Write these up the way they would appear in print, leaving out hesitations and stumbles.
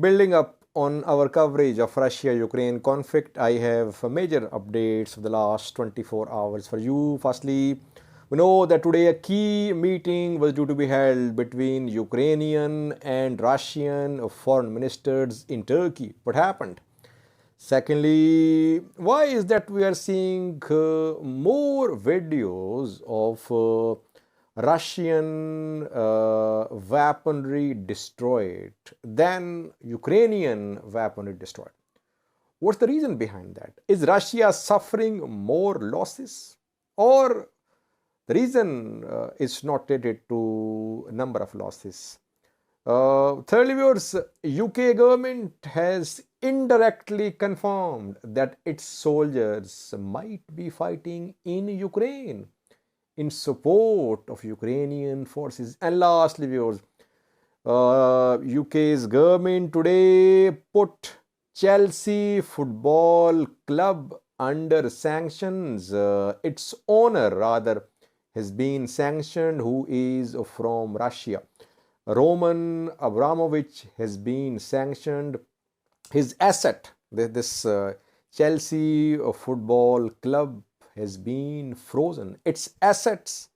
building up on our coverage of Russia-Ukraine conflict, I have major updates of the last 24 hours for you. Firstly, we know that today a key meeting was due to be held between Ukrainian and Russian foreign ministers in Turkey. What happened? Secondly, why is that we are seeing more videos of Russian weaponry destroyed than Ukrainian weaponry destroyed? What's the reason behind that? Is Russia suffering more losses, or the reason is not related to number of losses? Thirdly, viewers, UK government has indirectly confirmed that its soldiers might be fighting in Ukraine in support of Ukrainian forces. And lastly, viewers, UK's government today put Chelsea Football Club under sanctions. Its owner, rather, has been sanctioned, who is from Russia. Roman Abramovich has been sanctioned. His asset, this Chelsea Football Club, has been frozen. Its assets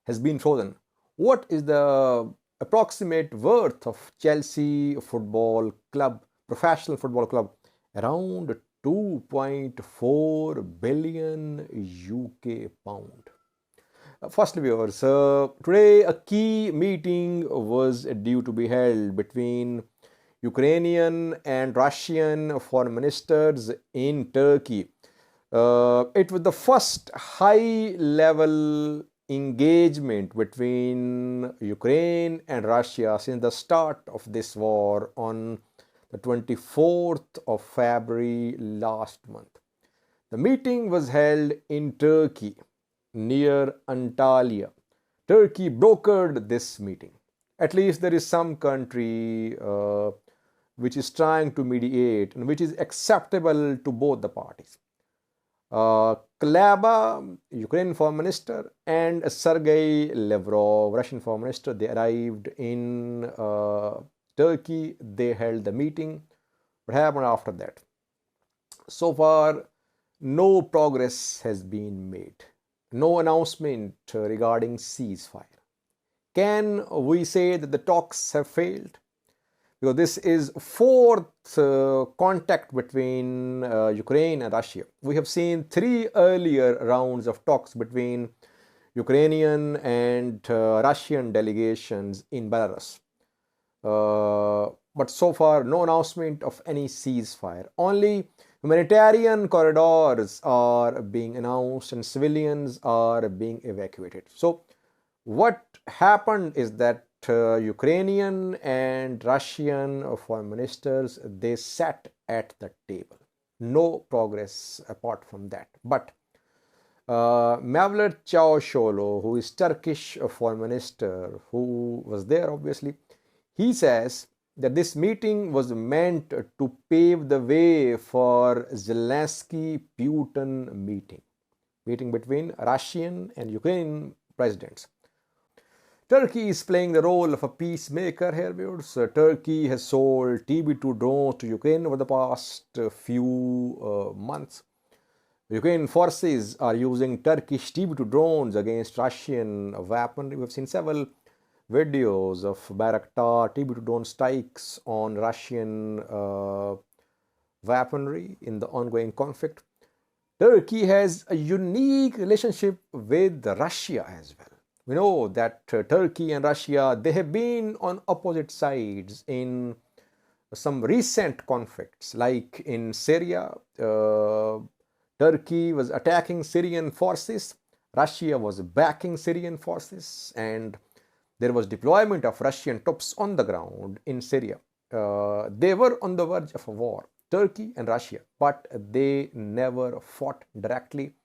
has been frozen. What is the approximate worth of Chelsea Football Club, professional football club? Around 2.4 billion UK pound. Firstly, viewers, today a key meeting was due to be held between Ukrainian and Russian foreign ministers in Turkey. It was the first high-level engagement between Ukraine and Russia since the start of this war on the 24th of February last month. The meeting was held in Turkey, near Antalya. Turkey brokered this meeting. At least there is some country which is trying to mediate and which is acceptable to both the parties. Kuleba, Ukrainian foreign minister, and Sergei Lavrov, Russian foreign minister, they arrived in Turkey. They held the meeting. What happened after that? So far, no progress has been made. No announcement regarding ceasefire. Can we say that the talks have failed? Because this is fourth contact between Ukraine and Russia. We have seen 3 earlier rounds of talks between Ukrainian and Russian delegations in Belarus. But so far, no announcement of any ceasefire. Only humanitarian corridors are being announced and civilians are being evacuated. So what happened is that Ukrainian and Russian foreign ministers, they sat at the table. No progress apart from that. But Mevlut Çavuşoğlu, who is Turkish foreign minister, who was there obviously, he says that this meeting was meant to pave the way for Zelensky-Putin meeting between Russian and Ukrainian presidents. Turkey is playing the role of a peacemaker here, viewers. Turkey has sold TB2 drones to Ukraine over the past few months. Ukrainian forces are using Turkish TB2 drones against Russian weaponry. We have seen several videos of Bayraktar TB2 drone strikes on Russian weaponry in the ongoing conflict. Turkey has a unique relationship with Russia as well. We know that Turkey and Russia, they have been on opposite sides in some recent conflicts, like in Syria. Turkey was attacking Syrian forces, Russia was backing Syrian forces, and there was deployment of Russian troops on the ground in Syria. They were on the verge of a war, Turkey and Russia, but they never fought directly.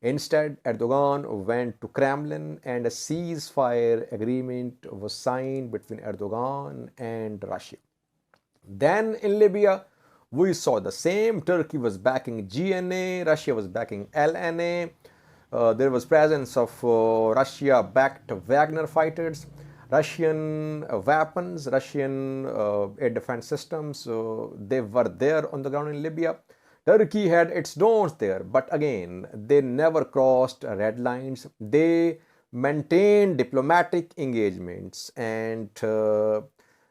Instead, Erdogan went to Kremlin and a ceasefire agreement was signed between Erdogan and Russia. Then in Libya, we saw the same. Turkey was backing GNA, Russia was backing LNA. There was presence of Russia-backed Wagner fighters. Russian weapons, Russian air defense systems, they were there on the ground in Libya. Turkey had its drones there, but again, they never crossed red lines. They maintained diplomatic engagements, and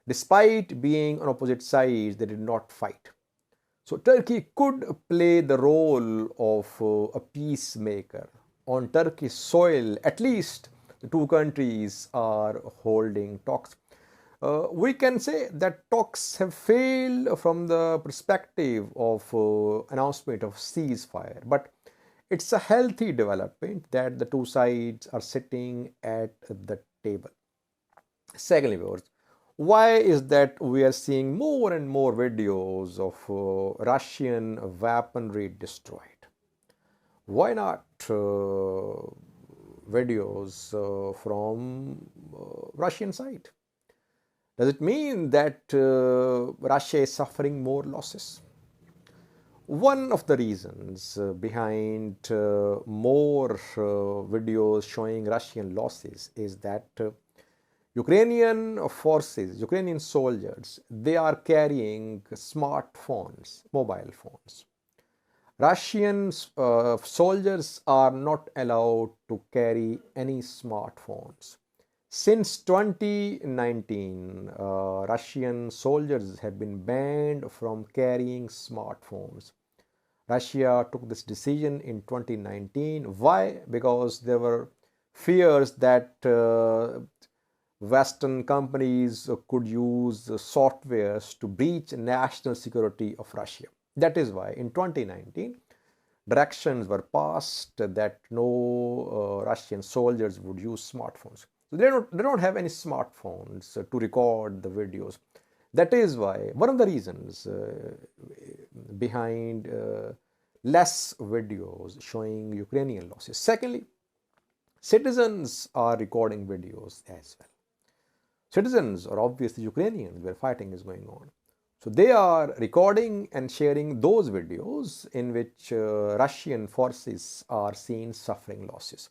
despite being on opposite sides, they did not fight. So Turkey could play the role of a peacemaker. On Turkish soil, at least the two countries are holding talks. We can say that talks have failed from the perspective of announcement of ceasefire, but it's a healthy development that the two sides are sitting at the table. Secondly, viewers, why is that we are seeing more and more videos of Russian weaponry destroyed? Why not videos from Russian side? Does it mean that Russia is suffering more losses? One of the reasons behind more videos showing Russian losses is that Ukrainian forces, Ukrainian soldiers, they are carrying smartphones, mobile phones. Russian soldiers are not allowed to carry any smartphones. Since 2019, Russian soldiers have been banned from carrying smartphones. Russia took this decision in 2019. Why? Because there were fears that Western companies could use softwares to breach national security of Russia. That is why in 2019, directions were passed that no Russian soldiers would use smartphones. So they don't have any smartphones to record the videos. That is why one of the reasons behind less videos showing Ukrainian losses. Secondly, citizens are recording videos as well. Citizens are obviously Ukrainians where fighting is going on. So they are recording and sharing those videos in which Russian forces are seen suffering losses.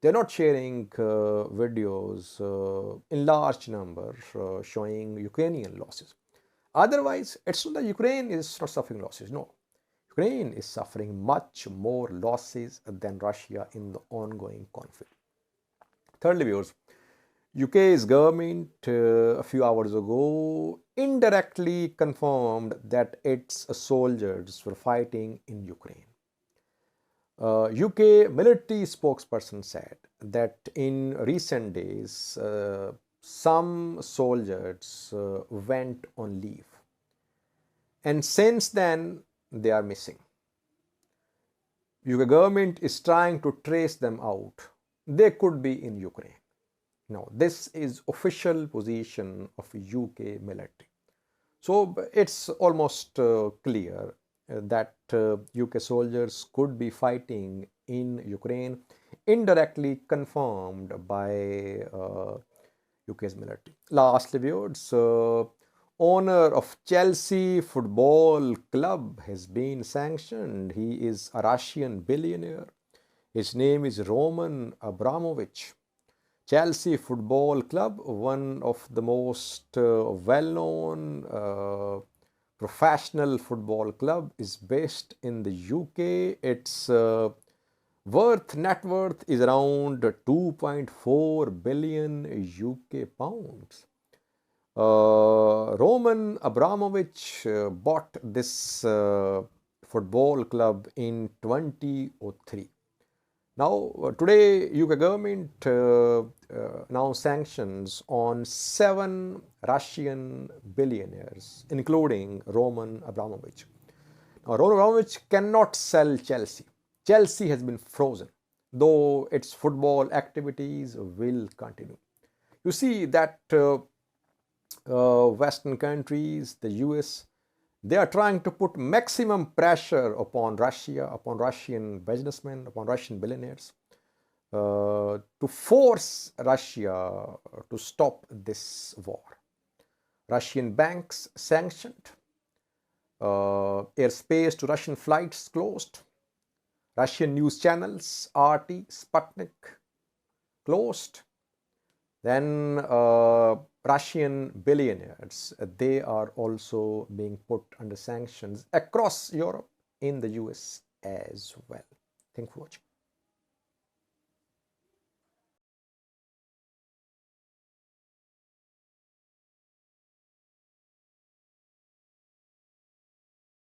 They're not sharing videos in large number showing Ukrainian losses. Otherwise, it's not that Ukraine is not suffering losses. No. Ukraine is suffering much more losses than Russia in the ongoing conflict. Thirdly, viewers, UK's government a few hours ago indirectly confirmed that its soldiers were fighting in Ukraine. UK military spokesperson said that in recent days some soldiers went on leave, and since then they are missing. UK government is trying to trace them out. They could be in Ukraine. Now, this is official position of UK military. So it's almost clear that UK soldiers could be fighting in Ukraine, indirectly confirmed by UK's military. Lastly, viewers, owner of Chelsea Football Club has been sanctioned. He is a Russian billionaire. His name is Roman Abramovich. Chelsea Football Club, one of the most well-known professional football club, is based in the UK. Its net worth is around 2.4 billion UK pounds. Roman Abramovich bought this football club in 2003. Now, today, UK government announced sanctions on 7 Russian billionaires, including Roman Abramovich. Now, Roman Abramovich cannot sell Chelsea. Chelsea has been frozen, though its football activities will continue. You see that Western countries, the US, they are trying to put maximum pressure upon Russia, upon Russian businessmen, upon Russian billionaires to force Russia to stop this war. Russian banks sanctioned, airspace to Russian flights closed, Russian news channels, RT, Sputnik, closed, Then Russian billionaires, they are also being put under sanctions across Europe, in the US as well. Thank you for watching.